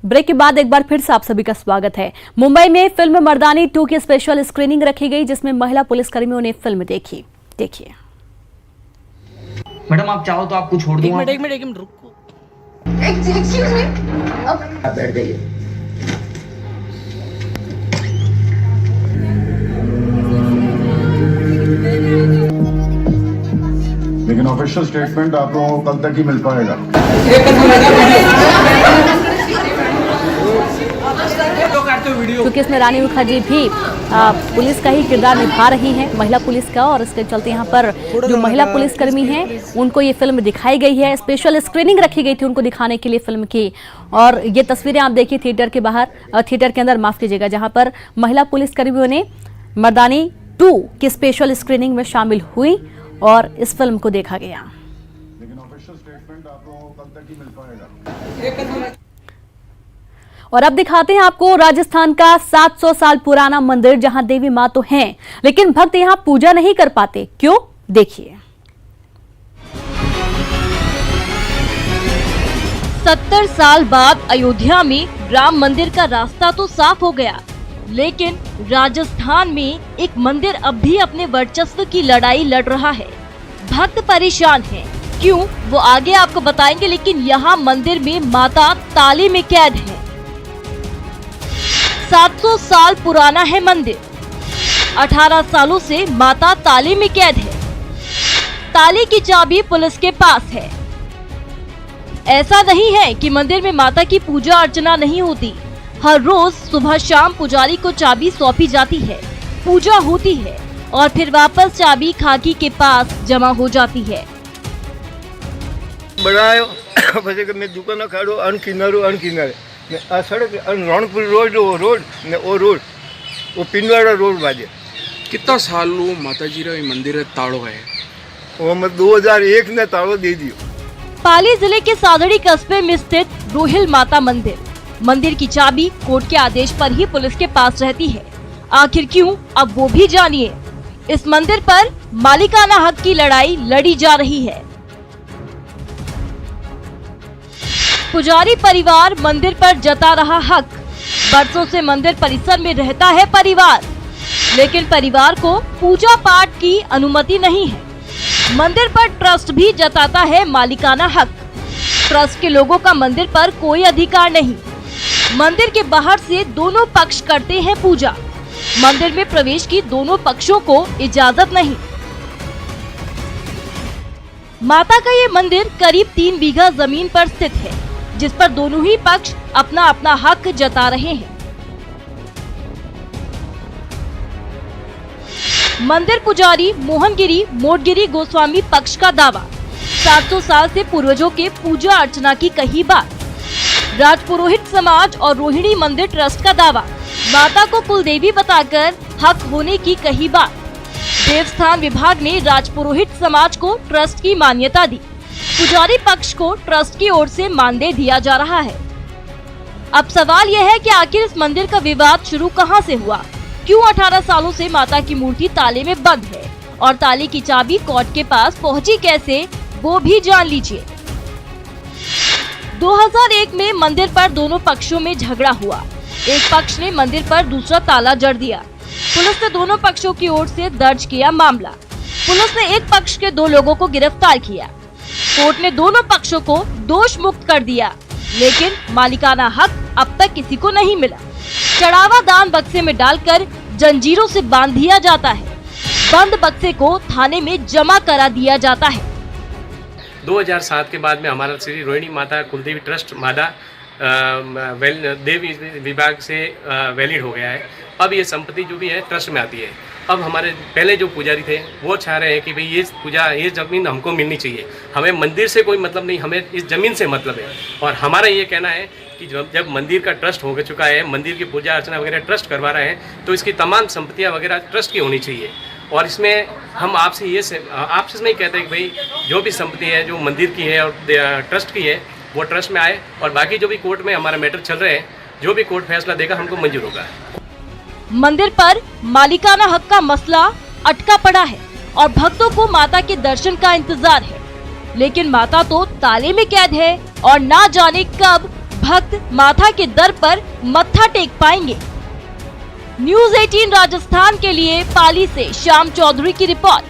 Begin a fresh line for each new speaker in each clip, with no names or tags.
Break के बाद एक बार फिर से आप सभी का स्वागत है। मुंबई में फिल्म मर्दानी 2 की स्पेशल स्क्रीनिंग रखी गई, जिसमें महिला पुलिसकर्मियों ने फिल्म देखी। देखिए।
मैडम आप चाहो तो आपको छोड़ दूंगा।
एक मिनट रुको।
एक्सक्यूज मी,
आप बैठ जाइए।
लेकिन ऑफिशियल स्टेटमेंट आप लोगों को कल तक ही मिल पाएगा।
क्योंकि इसमें रानी मुखर्जी भी पुलिस का ही किरदार निभा रही हैं, महिला पुलिस का, और इसके चलते यहाँ पर जो महिला पुलिसकर्मी हैं उनको ये फिल्म दिखाई गई है। स्पेशल स्क्रीनिंग रखी गई थी उनको दिखाने के लिए फिल्म की। और ये तस्वीरें आप देखिए थिएटर के बाहर, थिएटर के अंदर माफ कीजिएगा, जहाँ पर महिला पुलिसकर्मियों ने मर्दानी 2 की स्पेशल स्क्रीनिंग में शामिल हुई और इस फिल्म को देखा गया।
लेकिन ऑफिशियल स्टेटमेंट आप लोगों को कल तक ही मिल पाएगा।
और अब दिखाते हैं आपको राजस्थान का 700 साल पुराना मंदिर, जहां देवी मां तो हैं, लेकिन भक्त यहां पूजा नहीं कर पाते। क्यों? देखिए।
70 साल बाद अयोध्या में राम मंदिर का रास्ता तो साफ हो गया, लेकिन राजस्थान में एक मंदिर अब भी अपने वर्चस्व की लड़ाई लड़ रहा है। भक्त परेशान हैं। क्यों? वो आगे आपको बताएंगे, लेकिन यहाँ मंदिर में माता ताले में कैद है। 700 साल पुराना है मंदिर। 18 सालों से माता ताले में कैद है। ताले की चाबी पुलिस के पास है। ऐसा नहीं है कि मंदिर में माता की पूजा अर्चना नहीं होती। हर रोज सुबह शाम पुजारी को चाबी सौंपी जाती है, पूजा होती है और फिर वापस चाबी खाकी के पास जमा हो जाती है।
बनायो પછી મેં દુકાન કાઢો અનકિનારે ને આ સડક રણપુર રોડ ને ઓ રોડ वो पिंडवाड़ा रोड बाजे।
कितना साल माताजी रा मंदिर ताड़ो है?
वो मैं 2001 ने ताड़ो दे दियो।
पाली जिले के सादड़ी कस्बे में स्थित रोहिल माता मंदिर। मंदिर की चाबी कोर्ट के आदेश पर ही पुलिस के पास रहती है। आखिर क्यों? अब वो भी जानिए। इस मंदिर पर मालिकाना हक की लड़ाई लड़ी जा रही है। पुजारी परिवार मंदिर पर जता रहा हक। बरसों से मंदिर परिसर में रहता है परिवार, लेकिन परिवार को पूजा पाठ की अनुमति नहीं है। मंदिर पर ट्रस्ट भी जताता है मालिकाना हक। ट्रस्ट के लोगों का मंदिर पर कोई अधिकार नहीं। मंदिर के बाहर से दोनों पक्ष करते हैं पूजा। मंदिर में प्रवेश की दोनों पक्षों को इजाजत नहीं। माता का ये मंदिर करीब 3 बीघा जमीन पर स्थित है, जिस पर दोनों ही पक्ष अपना अपना हक जता रहे हैं। मंदिर पुजारी मोहनगिरी मोटगिरी गोस्वामी पक्ष का दावा। 700 साल से पूर्वजों के पूजा अर्चना की कही बात। राजपुरोहित समाज और रोहिणी मंदिर ट्रस्ट का दावा। माता को कुलदेवी बताकर हक होने की कही बात। देवस्थान विभाग ने राजपुरोहित समाज को ट्रस्ट की मान्यता दी। पुजारी पक्ष को ट्रस्ट की ओर से मानदेय दिया जा रहा है। अब सवाल यह है कि आखिर इस मंदिर का विवाद शुरू कहां से हुआ? क्यों 18 सालों से माता की मूर्ति ताले में बंद है और ताले की चाबी कोर्ट के पास पहुंची कैसे, वो भी जान लीजिए। 2001 में मंदिर पर दोनों पक्षों में झगड़ा हुआ। एक पक्ष ने मंदिर पर दूसरा ताला जड़ दिया। पुलिस ने दोनों पक्षों की ओर से दर्ज किया मामला। पुलिस ने एक पक्ष के 2 लोगों को गिरफ्तार किया। कोर्ट ने दोनों पक्षों को दोष मुक्त कर दिया, लेकिन मालिकाना हक अब तक किसी को नहीं मिला। चढ़ावा दान बक्से में डालकर जंजीरों से बांध दिया जाता है। बंद बक्से को थाने में जमा करा दिया जाता है।
2007 के बाद में हमारा श्री रोहिणी माता कुलदेवी ट्रस्ट मादा देवी विभाग से वैलिड हो गया है। अब ये संपत्ति जो भी है ट्रस्ट में आती है। अब हमारे पहले जो पुजारी थे वो चाह रहे हैं कि भाई ये ज़मीन हमको मिलनी चाहिए, हमें मंदिर से कोई मतलब नहीं, हमें इस ज़मीन से मतलब है। और हमारा ये कहना है कि जब मंदिर का ट्रस्ट हो चुका है, मंदिर की पूजा अर्चना वगैरह ट्रस्ट करवा रहे हैं, तो इसकी तमाम संपत्तियाँ वगैरह ट्रस्ट की होनी चाहिए। और इसमें हम आपसे नहीं कहते कि भाई जो भी संपत्ति है जो मंदिर की है और ट्रस्ट की है वो ट्रस्ट में आए, और बाकी जो भी कोर्ट में हमारा मैटर चल रहे हैं, जो भी कोर्ट फैसला देगा हमको मंजूर होगा।
मंदिर पर मालिकाना हक का मसला अटका पड़ा है और भक्तों को माता के दर्शन का इंतजार है, लेकिन माता तो ताले में कैद है और ना जाने कब भक्त माता के दर पर मत्था टेक पाएंगे। न्यूज़ 18 राजस्थान के लिए पाली से श्याम चौधरी की रिपोर्ट।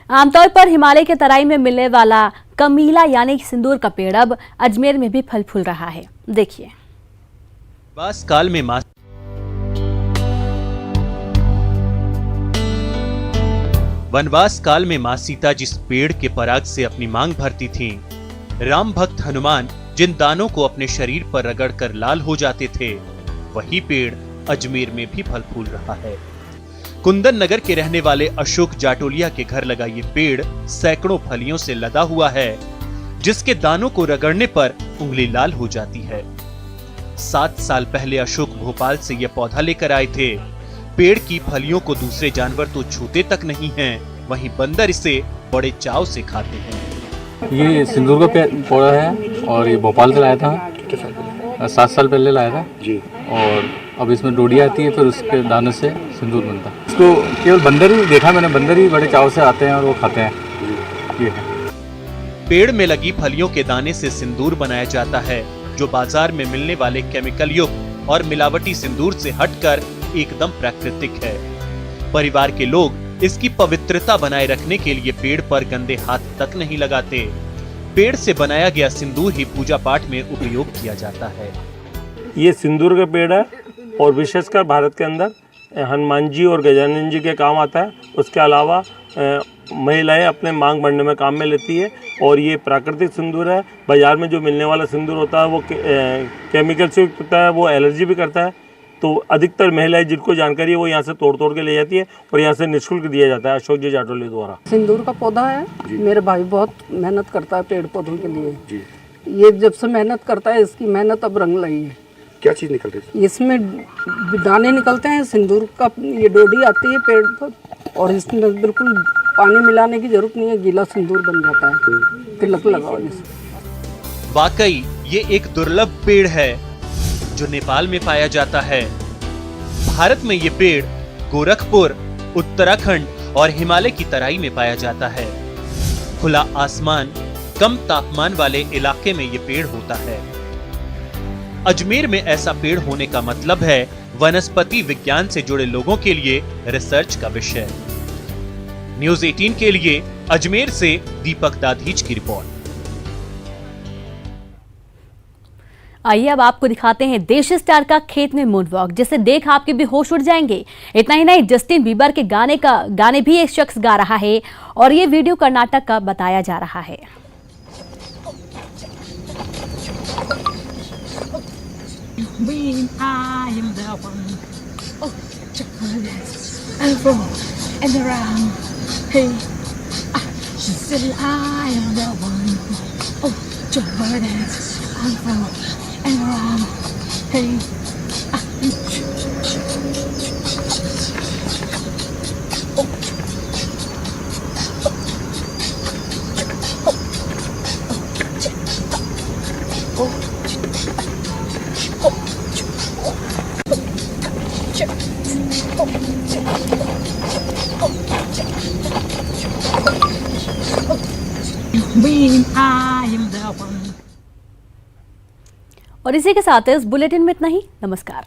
आमतौर पर हिमालय के तराई में मिलने वाला कमीला यानी सिंदूर का पेड़ अब अजमेर में भी फल फूल रहा है। देखिए।
वनवास काल में मां सीता जिस पेड़ के पराग से अपनी मांग भरती थीं, राम भक्त हनुमान जिन दानों को अपने शरीर पर रगड़कर लाल हो जाते थे, वही पेड़ अजमेर में भी फल फूल रहा है। कुंदन नगर के रहने वाले अशोक जाटोलिया के घर लगा ये पेड़ सैकड़ों फलियों से लदा हुआ है, जिसके दानों को रगड़ने पर उंगली लाल हो जाती है। 7 साल पहले अशोक भोपाल से यह पौधा लेकर आए थे। पेड़ की फलियों को दूसरे जानवर तो छूते तक नहीं हैं, वहीं बंदर इसे बड़े चाव से खाते हैं।
ये सिंदूर का पौधा है और ये भोपाल से लाया था। 7 साल पहले लाया था जी। और अब इसमें डोडी आती है, फिर उसके दाने से सिंदूर बनता है। इसको केवल बंदर ही देखा मैंने, बंदर ही बड़े चाव से आते हैं और वो खाते हैं। ये है।
पेड़ में लगी फलियों के दाने से सिंदूर बनाया जाता है, जो बाजार में मिलने वाले केमिकल युक्त और मिलावटी सिंदूर से हटकर एकदम प्राकृतिक है। परिवार के लोग इसकी पवित्रता बनाए रखने के लिए पेड़ पर गंदे हाथ तक नहीं लगाते। पेड़ से बनाया गया सिंदूर ही पूजा पाठ में उपयोग किया जाता है।
ये सिंदूर का पेड़ है और विशेषकर भारत के अंदर हनुमान जी और गजानन जी के काम आता है। उसके अलावा महिलाएं अपने मांग बढ़ने में काम में लेती है और ये प्राकृतिक सिंदूर है। बाजार में जो मिलने वाला सिंदूर होता है वो केमिकल से युक्त होता है, वो एलर्जी भी करता है। तो अधिकतर महिलाएं जिनको जानकारी है वो यहाँ से तोड़ तोड़ के ले जाती है और यहाँ से निःशुल्क दिया जाता है अशोक जी जाटोली द्वारा।
सिंदूर का पौधा है, मेरे भाई बहुत मेहनत करता है पेड़ पौधों के लिए जी। ये जब से मेहनत करता है, इसकी मेहनत अब रंग लाई है।
क्या चीज़ निकल रही है? इसमें
दाने निकलते हैं सिंदूर का, ये डोडी आती है पेड़ पर और इसमें बिल्कुल पानी मिलाने की जरूरत नहीं है, गीला सिंदूर बन जाता है तिलक लगाने से।
वाकई ये एक दुर्लभ पेड़ है जो नेपाल में पाया जाता है। भारत में ये पेड़ गोरखपुर, उत्तराखंड और हिमालय की तराई में पाया जाता है। खुला आसमान, कम तापमान वाले इलाके में ये पेड़ होता है। अजमेर में ऐसा पेड़ होने का मतलब है वनस्पति विज्ञान से जुड़े लोगों के लिए रिसर्च का विषय। न्यूज़ 18 के लिए अजमेर से दीपक दाधीच की रिपोर्ट।
आइए अब आपको दिखाते हैं देशी स्टार का खेत में मून वॉक, जिसे देख आपके भी होश उड़ जाएंगे। इतना ही नहीं, जस्टिन बीबर के गाने भी एक शख्स गा रहा है और ये वीडियो कर्नाटक का बताया जा रहा है। और इसी के साथ इस बुलेटिन में इतना ही। नमस्कार।